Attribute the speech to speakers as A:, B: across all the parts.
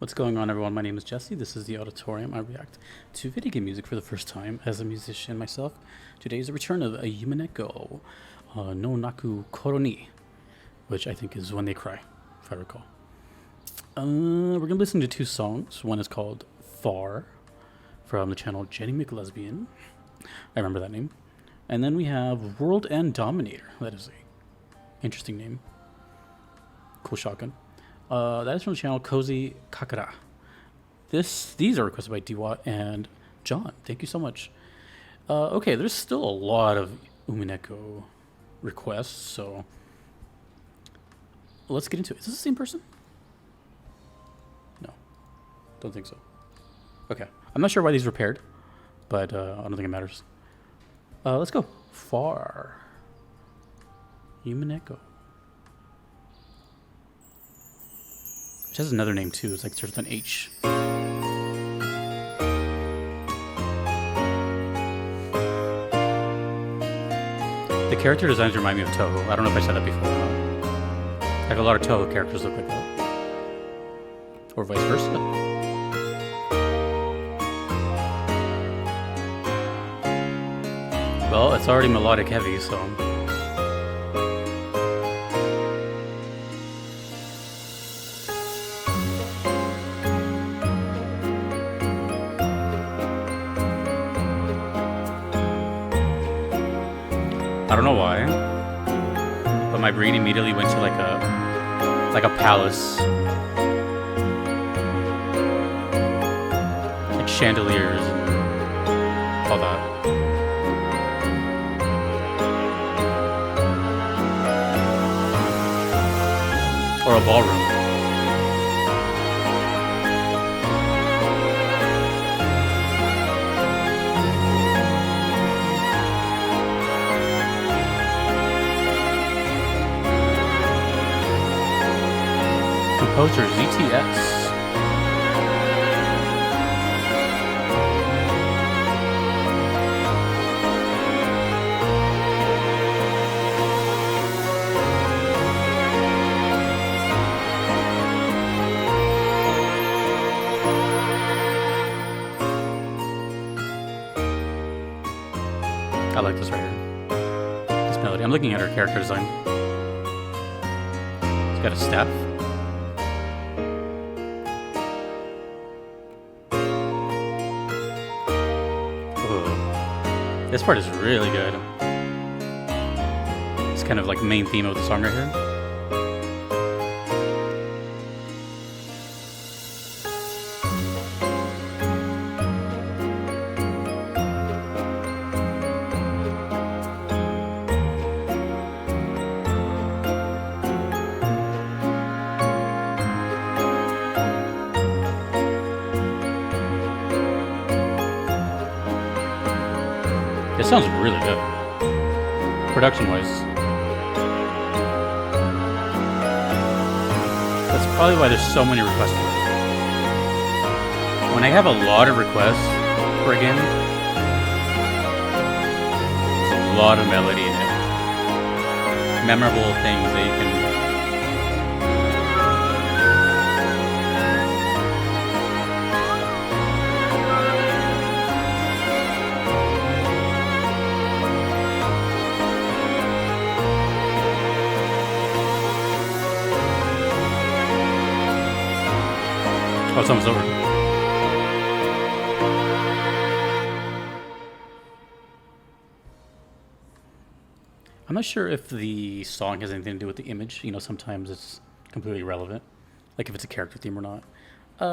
A: What's going on, everyone? My name is Jesse. This is the Auditorium. I react to video game music for the first time as a musician myself. Today is the return of a Umineko no Naku Koro ni, which I think is When They Cry, if I recall. We're going to listen to two songs. One is called Far from the channel Jenny McLesbian. I remember that name. And then we have World End Dominator. That is a interesting name. Cool shotgun. That is from the channel Cozy Kakara. These are requested by Diwat and John. Thank you so much. Okay, there's still a lot of Umineko requests, so let's get into it. Is this the same person? No, don't think so. Okay, I'm not sure why these were paired, but I don't think it matters. Let's go. Far. Umineko. It has another name too. It's like starts with an H. The character designs remind me of Toho. I don't know if I said that before or not. Like a lot of Toho characters look like that. Or vice versa. Well, it's already melodic heavy, so... I don't know why, but my brain immediately went to like a palace, like chandeliers and all that. Or a ballroom. Composer ZTS. I like this right here. This melody. I'm looking at her character design. It's got a staff. This part is really good. It's kind of like main theme of the song right here. It sounds really good, production-wise. That's probably why there's so many requests for it. When I have a lot of requests for a game, there's a lot of melody in it. Memorable things that you can... Oh, it's almost over. I'm not sure if the song has anything to do with the image. You know, sometimes it's completely irrelevant. Like if it's a character theme or not.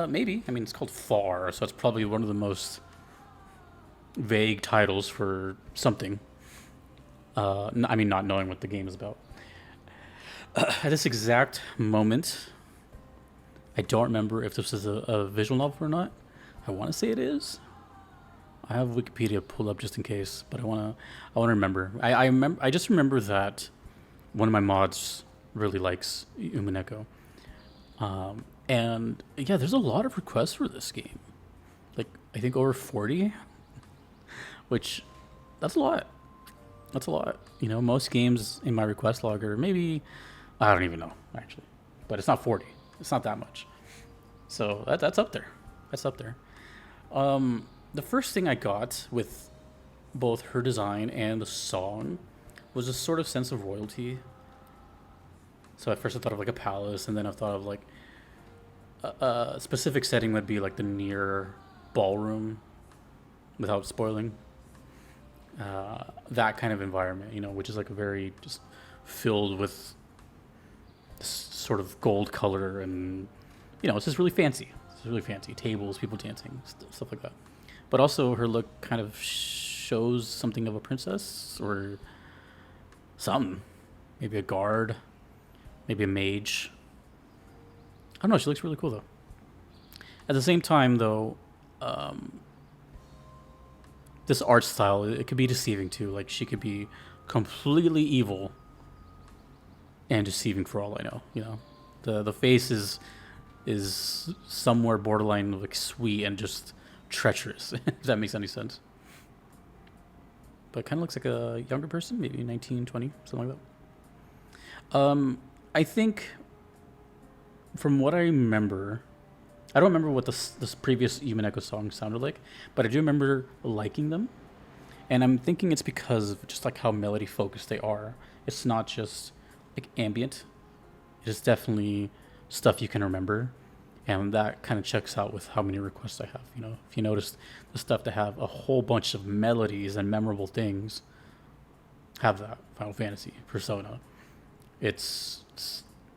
A: Maybe. I mean, it's called Far, so it's probably one of the most vague titles for something. I mean, not knowing what the game is about. At this exact moment... I don't remember if this is a visual novel or not. I want to say it is. I have Wikipedia pulled up just in case, but I want to remember. I just remember that one of my mods really likes Umineko. And yeah, there's a lot of requests for this game. Like I think over 40, which that's a lot. That's a lot. You know, most games in my request log are maybe, I don't even know actually, but it's not 40. It's not that much. So that's up there. That's up there. The first thing I got with both her design and the song was a sort of sense of royalty. So at first I thought of like a palace, and then I thought of like a specific setting would be like the near ballroom, without spoiling. That kind of environment, you know, which is like a very just filled with this sort of gold color, and you know, it's just really fancy. It's really fancy tables, people dancing, stuff like that. But also, her look kind of shows something of a princess or something. Maybe a guard, maybe a mage. I don't know. She looks really cool though. At the same time, though, this art style, it could be deceiving too. Like, she could be completely evil and deceiving for all I know. You know, the face is somewhere borderline like sweet and just treacherous. If that makes any sense. But it kind of looks like a younger person, maybe 19, 20, something like that. I think, from what I remember, I don't remember what this previous Umineko song sounded like, but I do remember liking them. And I'm thinking it's because of just like how melody focused they are. It's not just like ambient. It is definitely stuff you can remember. And that kind of checks out with how many requests I have. You know, if you notice the stuff that have a whole bunch of melodies and memorable things have that Final Fantasy persona. It's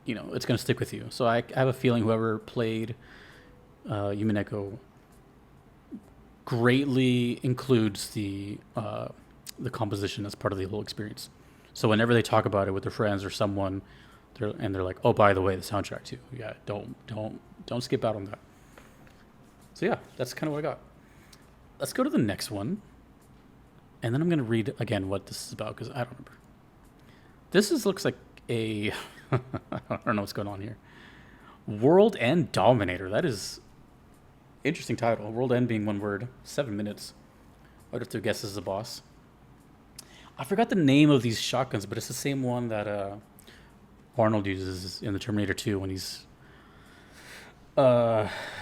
A: you know, it's going to stick with you. So I have a feeling whoever played Umineko greatly includes the composition as part of the whole experience. So whenever they talk about it with their friends or someone, they're like, oh, by the way, the soundtrack too. Yeah, don't skip out on that. So yeah, that's kind of what I got. Let's go to the next one, and then I'm gonna read again what this is about because I don't remember. Looks like a I don't know what's going on here. World End Dominator. That is interesting title. World End being one word. 7 minutes. I would have to guess this is the boss. I forgot the name of these shotguns, but it's the same one that Arnold uses in the Terminator 2 when he's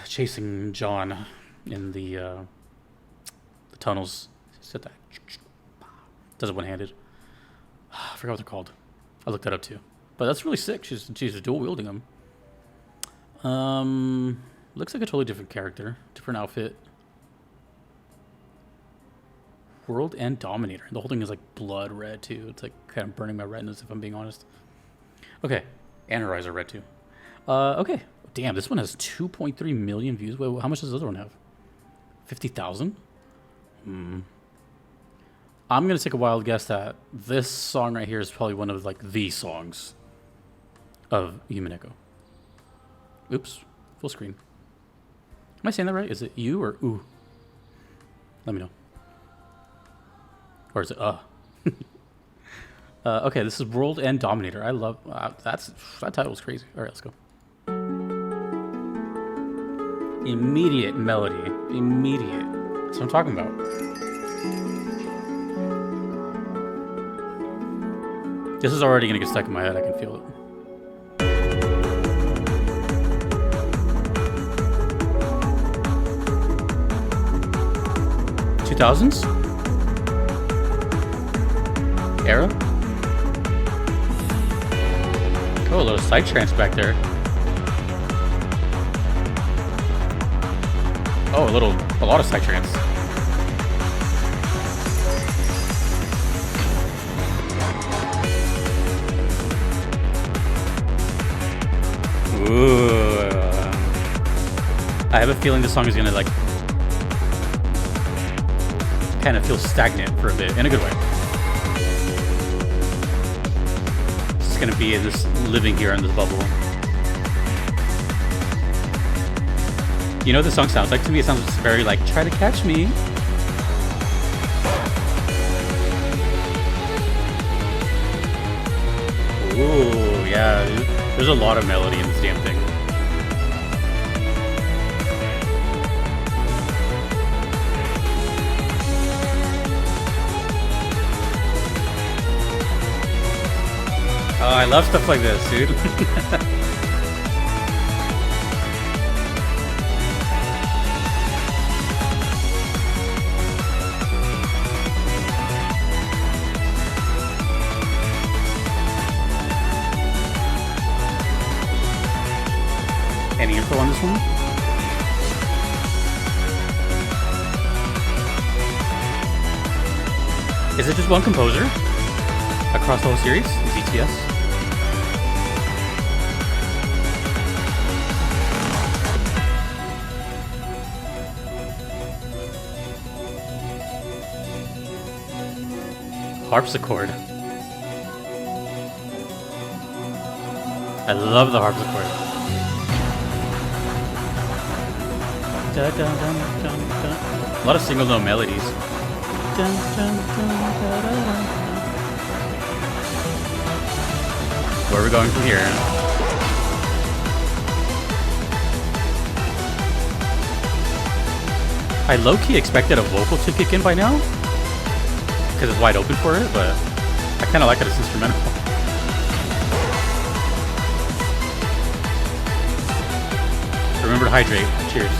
A: chasing John in the tunnels. Said that. Does it one-handed. I forgot what they're called. I looked that up too. But that's really sick. She's dual wielding them. Looks like a totally different character, different outfit. World End Dominator. The whole thing is like blood red too. It's like kind of burning my retinas if I'm being honest. Okay, and her eyes are red too. Okay, damn, this one has 2.3 million views. Wait, how much does the other one have? 50,000. I'm gonna take a wild guess that this song right here is probably one of like the songs of Umineko. Oops, full screen. Am I saying that right? Is it you or ooh? Let me know. Or is it okay, this is World End Dominator. I love that title's crazy. All right, let's go. Immediate melody, immediate. That's what I'm talking about. This is already gonna get stuck in my head. I can feel it. $2000s era. Oh, a little side trance back there. Oh, a lot of side trance. Ooh. I have a feeling this song is gonna like kind of feel stagnant for a bit in a good way. It's just gonna be in this living here in this bubble. You know what the song sounds like to me? It sounds very like try to catch me. Ooh, yeah. There's a lot of melody in this damn thing. Oh, I love stuff like this, dude. Is it just one composer across the whole series? ZTS? Harpsichord. I love the harpsichord. Dun, dun, dun, dun, dun. A lot of single note melodies. Dun, dun, dun, da, da, da. Where are we going from here? I low-key expected a vocal to kick in by now, because it's wide open for it, but I kind of like it as instrumental. Remember to hydrate. Cheers.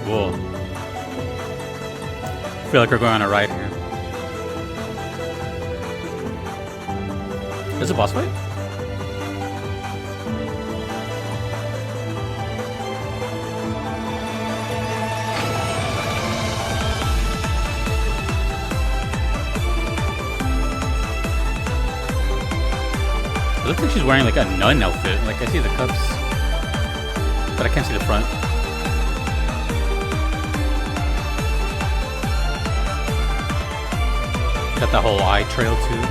A: Cool. I feel like we're going on a ride here. Is it a boss fight? It looks like she's wearing like a nun outfit. Like I see the cups, but I can't see the front. Got that whole eye trail too.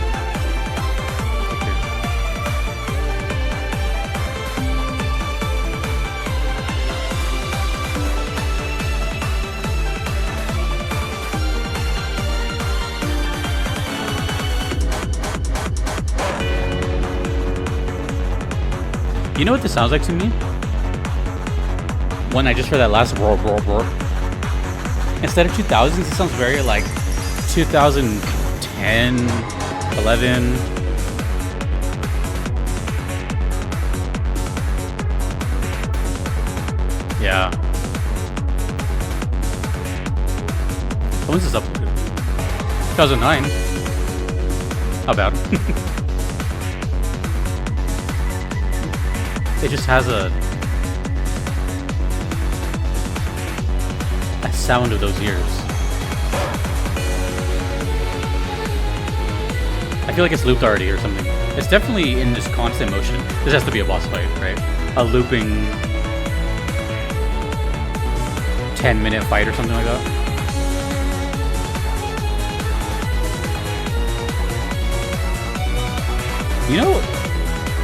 A: You know what this sounds like to me? When I just heard that last roar, roar, roar. Instead of 2000s, it sounds very like 2010, 11. Yeah. When's this up? 2009. How bad? It just has a sound of those years. I feel like it's looped already or something. It's definitely in this constant motion. This has to be a boss fight, right? A looping 10-minute fight or something like that. You know,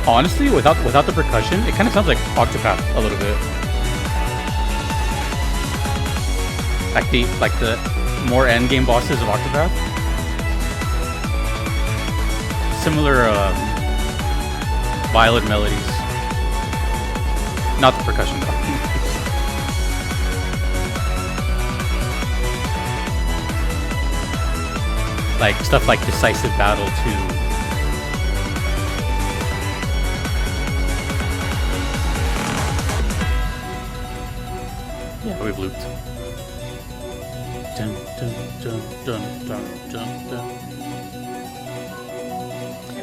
A: honestly, without the percussion, it kind of sounds like Octopath a little bit. Like the more endgame bosses of Octopath. Similar violent melodies. Not the percussion though. Like stuff like Decisive Battle 2. Yeah, we've looped. Dun, dun, dun, dun, dun, dun, dun.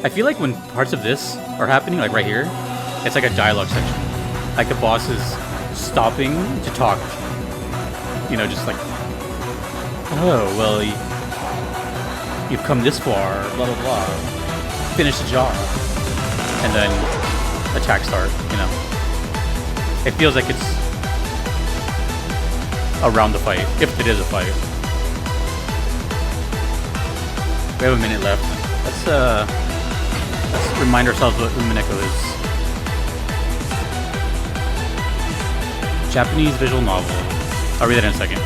A: I feel like when parts of this are happening, like right here, it's like a dialogue section. Like the boss is stopping to talk. You know, just like, oh, well, you've come this far, blah, blah, blah. Finish the job. And then attack start, you know. It feels like it's around the fight, if it is a fight. We have a minute left. Let's remind ourselves what Umineko is. Japanese visual novel. I'll read that in a second.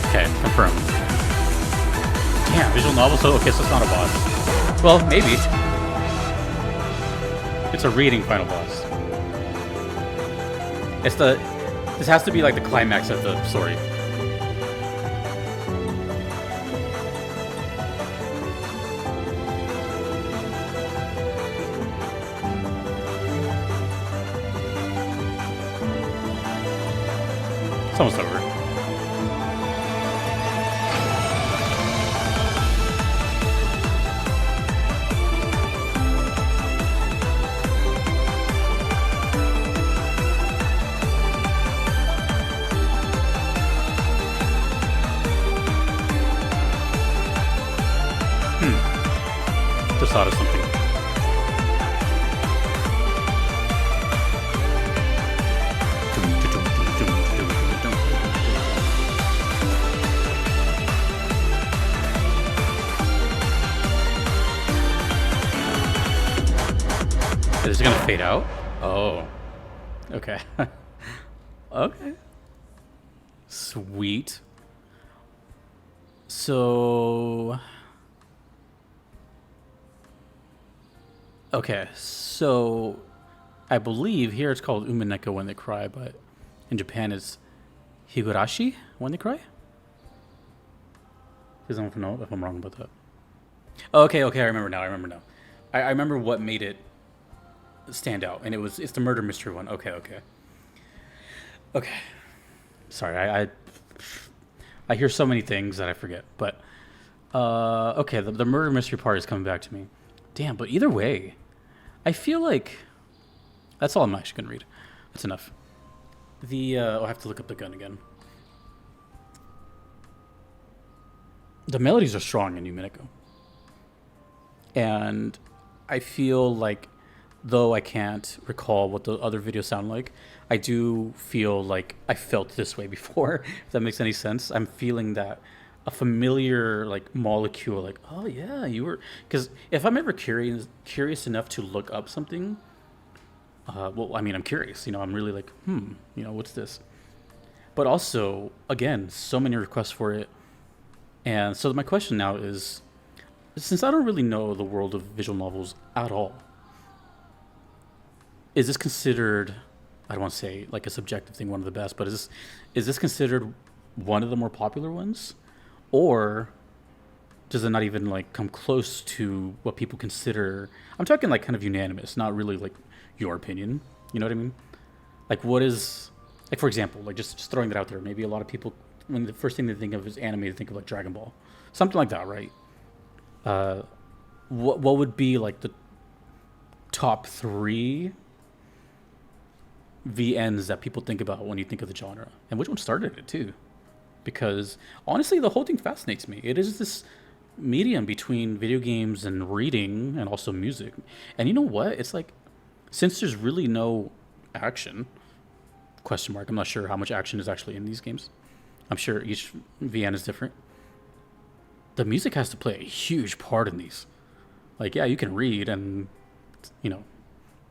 A: Okay, confirmed. Damn, visual novel, so okay, so it's not a boss. Well, maybe. It's a reading final boss. This has to be like the climax of the story. It's almost over. thought of something. Is it gonna fade out? Oh. Okay. Okay. Sweet. So... Okay, so... I believe here it's called Umineko when they cry, but in Japan it's Higurashi when they cry? Because I don't know if I'm wrong about that. Okay, I remember now, I remember what made it stand out, and it's the murder mystery one. Okay. Sorry, I hear so many things that I forget, but okay, the murder mystery part is coming back to me. Damn, but either way, I feel like that's all I'm actually gonna read. That's enough. I'll have to look up the gun again. The melodies are strong in Umineko, and I feel like, though I can't recall what the other videos sound like, I do feel like I felt this way before, if that makes any sense. I'm feeling that a familiar like molecule, like, oh yeah, you were, because if I'm ever curious enough to look up something, well, I mean, I'm curious, I'm really like, what's this? But also, again, so many requests for it. And so my question now is, since I don't really know the world of visual novels at all, is this considered, I don't want to say like a subjective thing, one of the best, but is this considered one of the more popular ones? Or does it not even like come close to what people consider? I'm talking like kind of unanimous, not really like your opinion. You know what I mean? Like, what is, like, for example, like just throwing that out there, maybe a lot of people, when the first thing they think of is anime, they think of like Dragon Ball, something like that, right? What would be like the top 3 VNs that people think about when you think of the genre, and which one started it too? Because honestly, the whole thing fascinates me. It is this medium between video games and reading and also music. And you know what? It's like, since there's really no action, question mark, I'm not sure how much action is actually in these games. I'm sure each VN is different. The music has to play a huge part in these. Like, yeah, you can read and,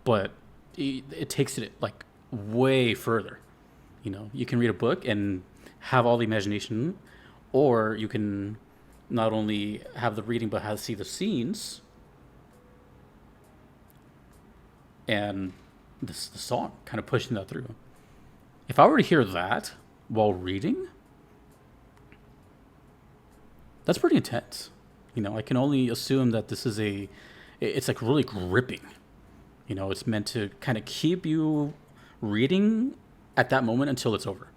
A: but it takes it like way further. You can read a book and have all the imagination, or you can not only have the reading but see the scenes and the song kind of pushing that through. If I were to hear that while reading, that's pretty intense. I can only assume that this is it's like really gripping. It's meant to kind of keep you reading at that moment until it's over.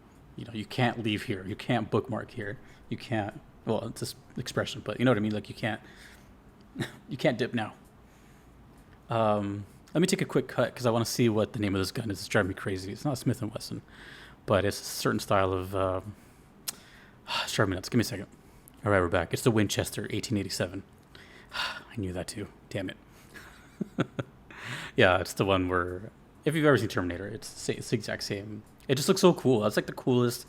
A: You can't leave here. You can't bookmark here. You can't, well, it's this expression, but you know what I mean? Like, you can't dip now. Let me take a quick cut because I want to see what the name of this gun is. It's driving me crazy. It's not Smith & Wesson, but it's a certain style of, it's driving me nuts. Give me a second. All right, we're back. It's the Winchester 1887. I knew that too. Damn it. Yeah, it's the one where, if you've ever seen Terminator, it's the exact same. It just looks so cool. That's like the coolest,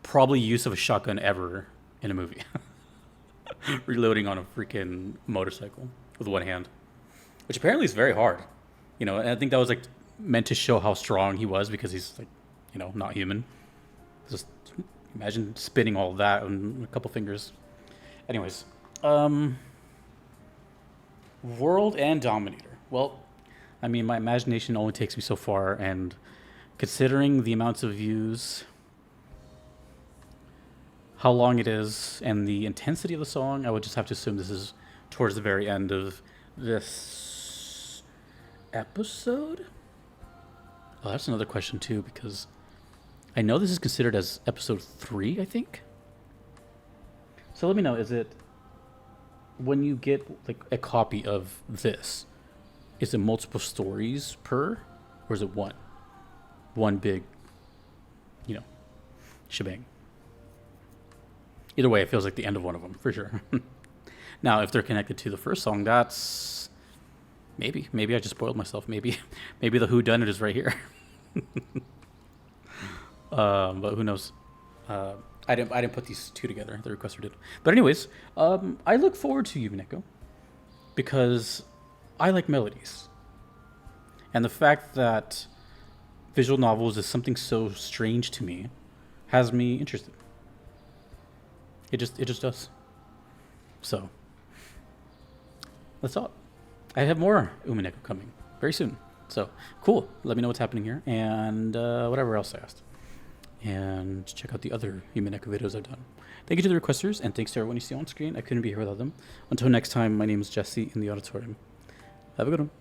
A: probably, use of a shotgun ever in a movie. Reloading on a freaking motorcycle with one hand, which apparently is very hard. And I think that was like meant to show how strong he was, because he's like, not human. Just imagine spinning all of that on a couple fingers. Anyways, World and Dominator. Well, I mean, my imagination only takes me so far, and considering the amounts of views, how long it is, and the intensity of the song, I would just have to assume this is towards the very end of this episode. Oh, that's another question too, because I know this is considered as episode 3, I think. So let me know, is it, when you get like a copy of this, is it multiple stories per, or is it one big, shebang? Either way, it feels like the end of one of them, for sure. Now, if they're connected to the first song, that's maybe I just spoiled myself. Maybe the who done it is right here. But who knows? I didn't put these two together. The requester did. But anyways, I look forward to Umineko because I like melodies, and the fact that visual novels is something so strange to me has me interested. It just does. So that's all. I have more Umineko coming very soon. So cool. Let me know what's happening here and whatever else I asked. And check out the other Umineko videos I've done. Thank you to the requesters, and thanks to everyone you see on screen. I couldn't be here without them. Until next time, my name is Jesse in the auditorium. Have a good one.